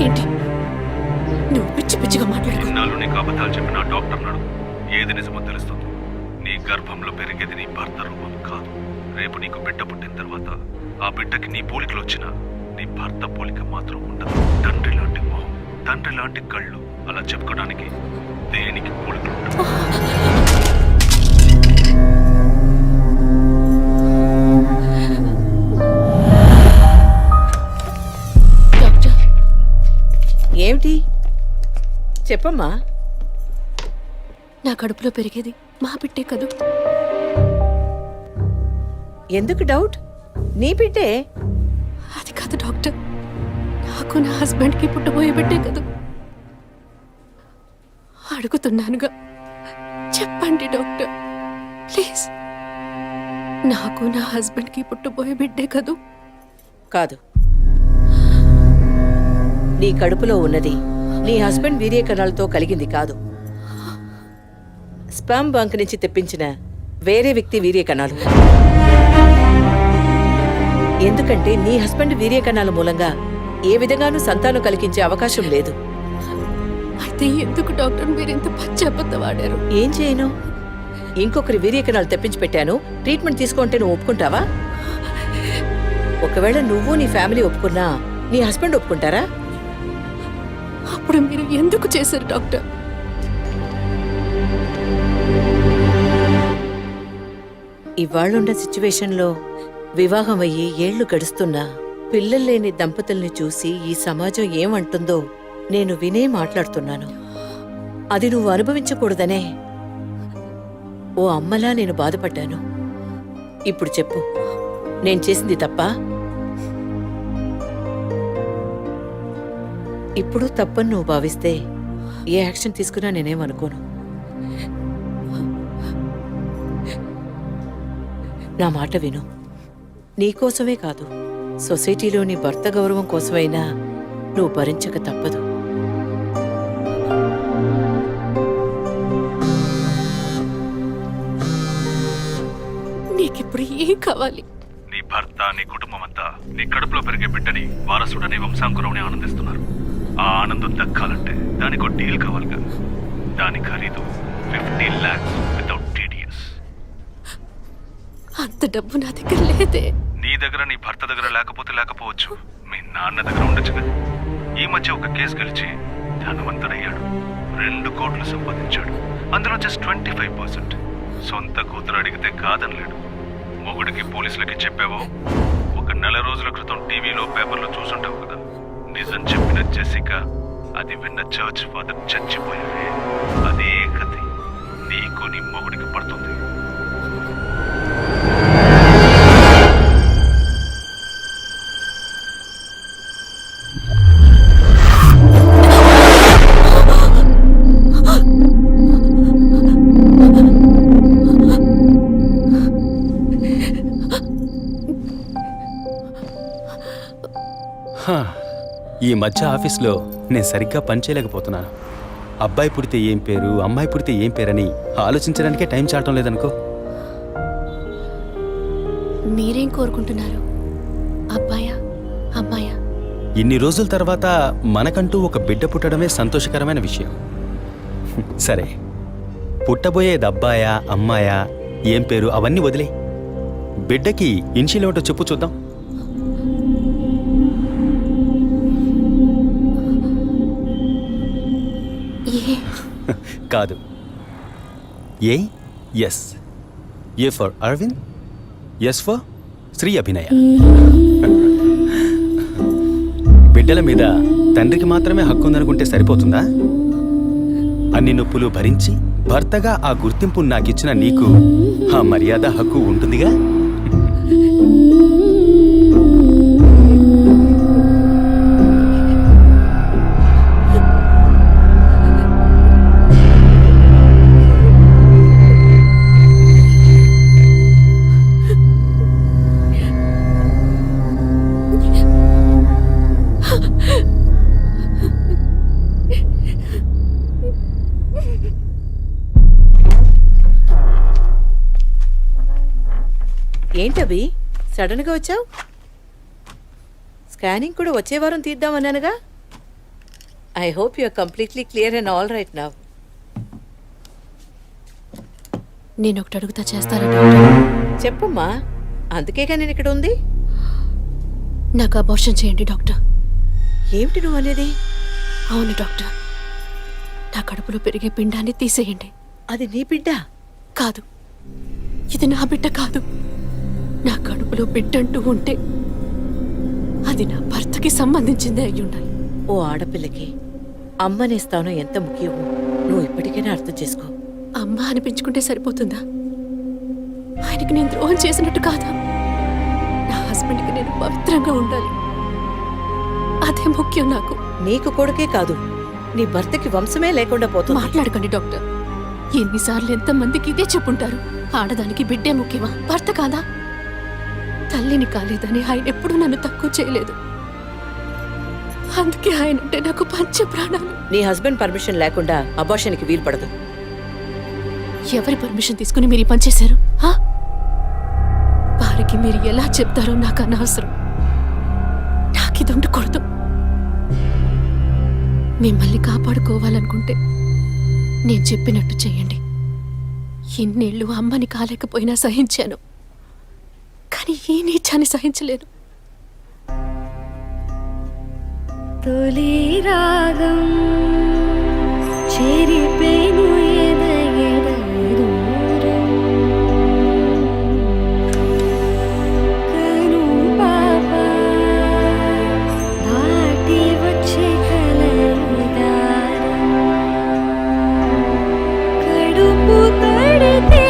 ఏంటి నువ్వు పిచ్చి పిచ్చిగా మాట్లాడు? ఇన్నాళ్ళు నీకు అబద్ధాలు చెప్పిన డాక్టర్ నాడు ఏది నిజమో తెలుస్తుంది. నీ గర్భంలో పెరిగేది నీ భర్త రూపం కాదు. రేపు నీకు బిడ్డ పుట్టిన తర్వాత ఆ బిడ్డకి నీ పోలికలు వచ్చినా నీ భర్త పోలిక మాత్రం ఉండదు. తండ్రి లాంటి మొహం, తండ్రి లాంటి కళ్ళు, అలా చెప్పుకోవడానికి దేనికి పోలికలు ఉండవు. చెప్పమ్మా. నా కడుపులో పెరిగేది మా బిడ్డే కదూ. ఎందుకు డౌట్? నీ బిడ్డే. అది కాదు డాక్టర్, నాకు నా హస్బెండ్కి పుట్టబోయే బిడ్డే కదూ. అడుగుతున్నానుగా, చెప్పండి డాక్టర్ ప్లీజ్. నాకు నా హస్బెండ్కి పుట్టబోయే బిడ్డే కదూ. కాదు, నీ కడుపులో ఉన్నది నీ హస్బెండ్ వీర్య కణాలతో కలిగింది కాదు. స్పామ్ బంక్ నుంచి తెప్పించిన వేరే వ్యక్తి వీర్య కణాలు. ఎందుకంటే నీ హస్బెండ్ వీర్య కణాల మూలంగా ఏ విధంగానూ సంతానం కలిగించే అవకాశం లేదు. అయితే ఎందుకు డాక్టర్ మీరు ఇంత పచ్చి అబద్ధం ఆడారు? ఏం చేయను? ఇంకొకరి వీర్య కణాలు తెప్పించి పెట్టాను, ట్రీట్మెంట్ తీసుకుంటే నువ్వు ఒప్పుకుంటావా? ఒకవేళ నువ్వు నీ ఫ్యామిలీ ఒప్పుకున్నా నీ హస్బెండ్ ఒప్పుకుంటారా? అప్పుడు మీరు ఎందుకు చేశారు డాక్టర్? ఇవాళ్ళున్న సిచ్యువేషన్లో వివాహం అయ్యి ఏళ్లు గడుస్తున్నా పిల్లలు లేని దంపతుల్ని చూసి ఈ సమాజం ఏమంటుందో నేను వినే మాట్లాడుతున్నాను. అది నువ్వు అనుభవించకూడదనే ఓ అమ్మలా నేను బాధపడ్డాను. ఇప్పుడు చెప్పు, నేను చేసింది తప్పా? ఇప్పుడు తప్పని నువ్వు భావిస్తే ఏ యాక్షన్ తీసుకున్నా నేనేమనుకోను. నా మాట విను. నీకోసమే కాదు, సొసైటీలోని భర్త గౌరవం కోసమైనా నువ్వు భరించక తప్పదు. నీకిప్పుడు ఏం కావాలి? నీ భర్త, నీ కుటుంబం అంతా నీ కడుపులో పెరిగే బిడ్డని వారసుడని వంశాంకురమని ఆనందిస్తున్నారు. ఆ ఆనందం దక్కాలంటే దానికి ఒక డీల్ కావాలిగా. దాని ఖరీదు 50 lakhs వితౌట్ టీడీఎస్. అంత డబ్బు నా దగ్గర లేదే. నీ దగ్గర, నీ భర్త దగ్గర లేకపోవచ్చు, మీ నాన్న దగ్గర ఉండొచ్చు కదా. ఈ మధ్య ఒక కేసు గెలిచి ధనవంతుడయ్యాడు. 2 కోట్లు సంపాదించాడు. అందులో జస్ట్ 25%. సొంత కూతురు అడిగితే కాదనలేడు. మొగుడికి పోలీసులకి చెప్పావో, ఒక నెల రోజుల క్రితం టీవీలో పేపర్లో చూసుంటావు కదా. నిజం చెప్పిన జెసికా, అది విన్న చర్చ్ ఫాదర్ చచ్చిపోయావే. అదే కథ నీకు నీ మొగుడికి పడుతుంది. ఈ మధ్య ఆఫీస్లో నేను సరిగ్గా పనిచేయలేకపోతున్నాను. అబ్బాయి పుడితే ఏం పేరు, అమ్మాయి పుడితే ఏం పేరని ఆలోచించడానికే టైం చాలటం లేదనుకో. మీరేం కోరుకుంటున్నారు? అబ్బాయా, అమ్మాయా? ఇన్ని రోజుల తర్వాత మనకంటూ ఒక బిడ్డ పుట్టడమే సంతోషకరమైన విషయం. సరే, పుట్టబోయేది అబ్బాయా, అమ్మాయా, ఏం పేరు అవన్నీ వదిలే. బిడ్డకి ఇన్షియల్ ఏమిటో చెప్పు చూద్దాం. కాదు, A. S. A for Aravind, S for Shri Abhinaya. బిడ్డల మీద తండ్రికి మాత్రమే హక్కు ఉందనుకుంటే సరిపోతుందా? అన్ని నొప్పులు భరించి భర్తగా ఆ గుర్తింపు నాకిచ్చిన నీకు ఆ మర్యాద, హక్కు ఉంటుందిగా. ఏంటవి సడన్ గా వచ్చావు? స్కానింగ్ కూడా వచ్చే వారం తీద్దామన్నానుగా. I hope you are completely clear and all right now. నేను ఒకటి అడుగుతా, చేస్తారా డాక్టర్? చెప్పమ్మా, అందుకేగా నేను ఇక్కడ ఉంది. నాకు అబార్షన్ చేయండి డాక్టర్. ఏమిటి నువ్వు అనేది? అవును డాక్టర్, నా కడుపులో పెరిగే పిండాన్ని తీసేయండి. అది నీ బిడ్డ కాదు, ఇది నా బిడ్డ కాదు. నా కడుపులో బిడ్డంటూ ఉంటే అది నా భర్తకి సంబంధించిందే అయి ఉండాలి. ఓ ఆడపిల్లకి అమ్మనే స్థానం ఎంత ముఖ్యమో నువ్వు ఇప్పటికైనా అర్థం చేసుకో. అమ్మ అనిపించుకుంటే సరిపోతుందా? ఆయనకి నేను ద్రోహం చేసినట్టు కాదా? నా హస్బెండ్కి నేను పవిత్రంగా ఉండాలి, అదే ముఖ్యం నాకు. నీకు కొడుకే కాదు, నీ భర్తకి వంశమే లేకుండా పోతుంది. మాట్లాడకండి డాక్టర్. ఎన్నిసార్లు ఎంతమందికి ఇదే చెప్పుంటారు. ఆడదానికి బిడ్డే ముఖ్యమా, భర్త కాదా? తల్లిని కాలేదని ఆయన ఎప్పుడూ నన్ను తక్కువ చేయలేదు. అందుకే ఆయన అంటే నాకు పంచ ప్రాణాలు. నీ హస్బెండ్ పర్మిషన్ లేకుండా అబార్షన్కి వీలు పడదు. ఎవరి పర్మిషన్ తీసుకుని మీరు ఈ పని చేశారు? వారికి మీరు ఎలా చెప్తారో నాకు అనవసరం. నాకిది ఉండకూడదు. మిమ్మల్ని కాపాడుకోవాలనుకుంటే నేను చెప్పినట్టు చెయ్యండి. ఇన్నేళ్ళు అమ్మని కాలేకపోయినా సహించాను, కానీ ఈ నీచాన్ని సహించలేను. తొలి రాగం చెరిపేను కను పాప దాటి వచ్చే కలదారం కడుపు తడితే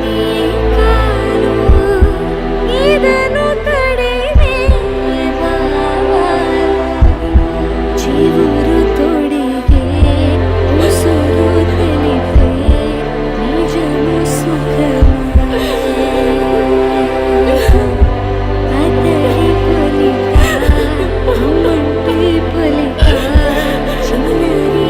నీ కాలు ఇదను తడివే బావా చివురు తొడిగే ఉసురు తెలిపే నిజము సుఖమే అతడి పొలిక అమ్మంటి పొలిక చిన్నరి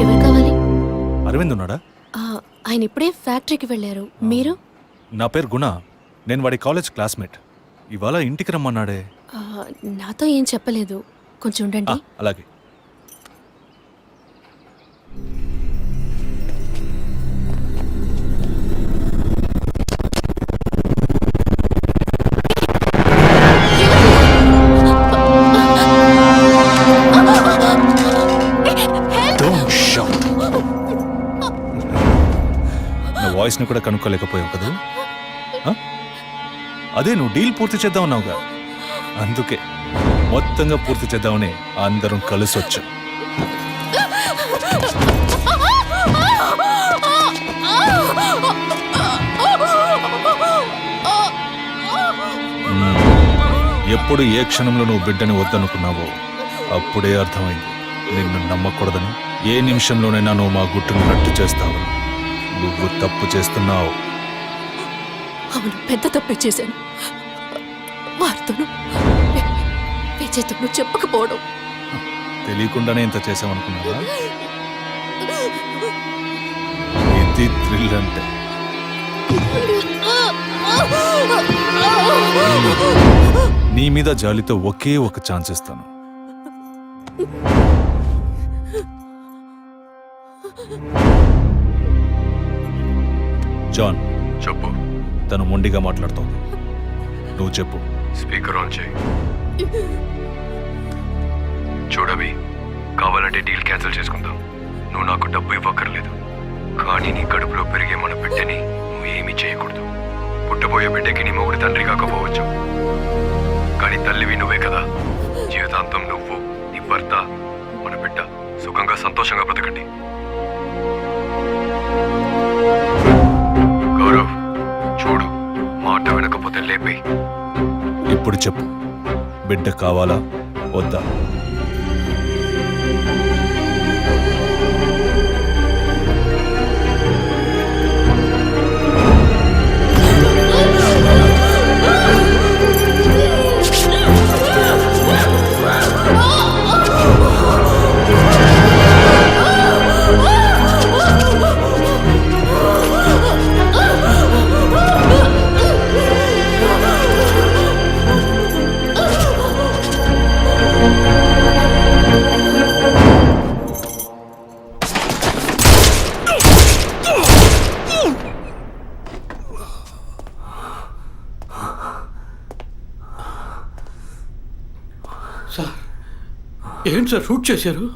ఎవరు కావాలి? అరవింద్ ఉన్నాడా? ఆయన ఇప్పుడే ఫ్యాక్టరీకి వెళ్ళారు. మీరు? నా పేరు గుణ, నేను వాడి కాలేజ్ క్లాస్మేట్. ఇవాళ ఇంటికి రమ్మన్నాడే. నాతో ఏం చెప్పలేదు. కొంచెం ఉండండి. అలాగే. Don't shout. నా వాయిస్ని కూడా కనుక్కోలేకపోయావు కదా? అదే నువ్వు డీల్ పూర్తి చేద్దామన్నావుగా, అందుకే మొత్తంగా పూర్తి చేద్దామని అందరం కలిసి వచ్చాం. ఎప్పుడు ఏ క్షణంలో నువ్వు బిడ్డని వద్దనుకున్నావో అప్పుడే అర్థమైంది నిన్ను నమ్మకూడదని. ఏ నిమిషంలోనైనా నువ్వు మా గుట్టును నట్టు చేస్తావని. నువ్వు తప్పు చేస్తున్నావు. అవును, పెద్ద తప్పే చేశాను. వారితోనూ విజయ్తోనూ చెప్పకపోవడం. తెలియకుండానే ఇంత చేసామనుకున్నావా? ఇది థ్రిల్ అంటే. నీ మీద జాలితో ఒకే ఒక ఛాన్స్ ఇస్తాను. జాన్, చెప్పు. తను మొండిగా మాట్లాడుతోంది. నువ్వు చెప్పు. స్పీకర్ ఆన్ చేయి. చూడవి, కావాలంటే డీల్ క్యాన్సిల్ చేసుకుందాం. నువ్వు నాకు డబ్బు ఇవ్వక్కర్లేదు, కానీ నీ కడుపులో పెరిగే మన బిడ్డని నువ్వు ఏమీ చేయకూడదు. పుట్టబోయే బిడ్డకి నీ మొగుడు తండ్రి కాకపోవచ్చు, కానీ తల్లివి నువ్వే కదా. జీవితాంతం నువ్వు, నీ భర్త, మన బిడ్డ సుఖంగా సంతోషంగా బ్రతకండి. గౌరవ్, చూడు, మాట వినకపోతే లేపేయి. ఇప్పుడు చెప్పు, బిడ్డ కావాలా వద్దా? సార్ ఏంటి సార్ షూట్ చేశారు?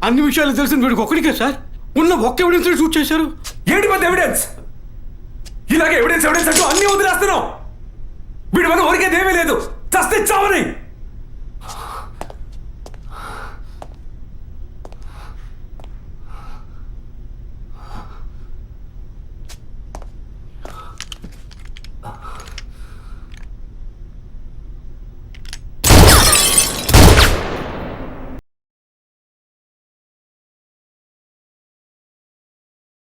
అన్ని విషయాలు తెలిసిన వీడికి ఒక్కడికే సార్ ఉన్న ఒక్క ఎవిడెన్స్ షూట్ చేశారు. ఏంటి పెద్ద ఎవిడెన్స్? ఇలాగే ఎవిడెన్స్ ఎవిడెన్స్ అంటూ అన్ని వదిలేస్తున్నావు. వీడి వల్ల ఊరికేదేమీ లేదు. చస్తే చావని.